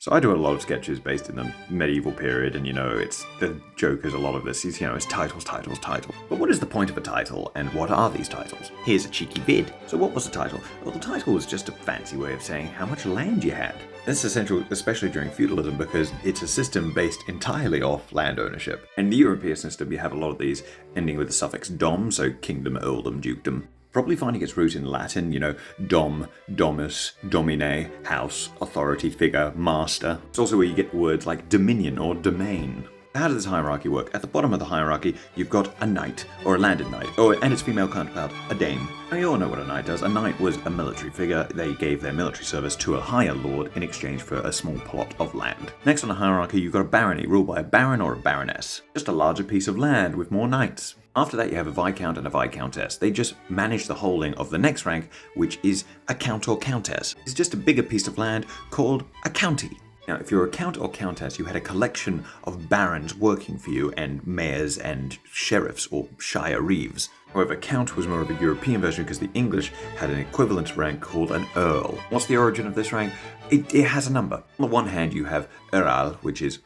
So I do a lot of sketches based in the medieval period, and it's the joke is a lot of this is, it's titles. But what is the point of a title, and what are these titles? Here's a cheeky vid. So what was the title? Well, the title was just a fancy way of saying how much land you had. This is essential, especially during feudalism, because it's a system based entirely off land ownership. In the European system, you have a lot of these ending with the suffix dom, so kingdom, earldom, dukedom. Probably finding its root in Latin, dom, domus, domine, house, authority figure, master. It's also where you get words like dominion or domain. How does this hierarchy work? At the bottom of the hierarchy, you've got a knight, or a landed knight, and its female counterpart, a dame. Now you all know what a knight does. A knight was a military figure. They gave their military service to a higher lord in exchange for a small plot of land. Next on the hierarchy, you've got a barony, ruled by a baron or a baroness. Just a larger piece of land with more knights. After that, you have a viscount and a viscountess. They just manage the holding of the next rank, which is a count or countess. It's just a bigger piece of land called a county. Now, if you're a count or countess, you had a collection of barons working for you, and mayors and sheriffs or shire reeves. However, count was more of a European version because the English had an equivalent rank called an earl. What's the origin of this rank? It has a number. On the one hand, you have Earl, which is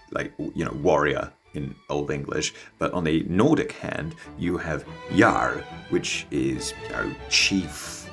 warrior in Old English, but on the Nordic hand, you have Jarl, which is chief,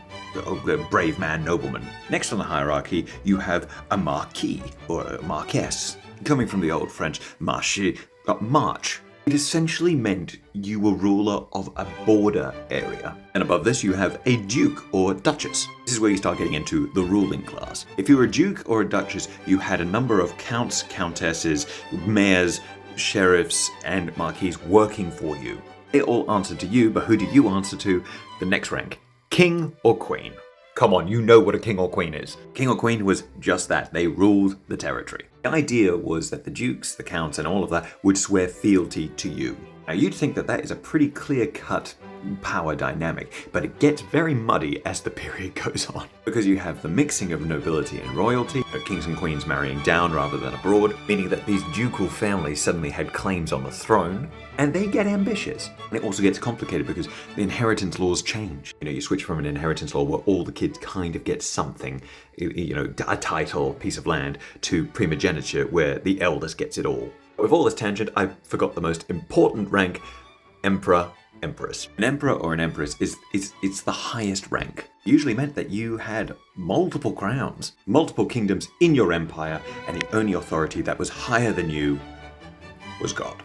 brave man, nobleman. Next on the hierarchy, you have a marquis or a marquess, coming from the old French marché, march. It essentially meant you were ruler of a border area. And above this, you have a duke or duchess. This is where you start getting into the ruling class. If you were a duke or a duchess, you had a number of counts, countesses, mayors, sheriffs, and marquis working for you. They all answered to you, but who did you answer to? The next rank, king or queen. Come on, you know what a king or queen is. King or queen was just that. They ruled the territory. The idea was that the dukes, the counts, and all of that would swear fealty to you. Now, you'd think that that is a pretty clear-cut power dynamic, but it gets very muddy as the period goes on. Because you have the mixing of nobility and royalty, kings and queens marrying down rather than abroad, meaning that these ducal families suddenly had claims on the throne, and they get ambitious. And it also gets complicated because the inheritance laws change. You switch from an inheritance law where all the kids kind of get something, a title, piece of land, to primogeniture where the eldest gets it all. With all this tangent, I forgot the most important rank, emperor, empress. An emperor or an empress it's the highest rank. It usually meant that you had multiple crowns, multiple kingdoms in your empire, and the only authority that was higher than you was God.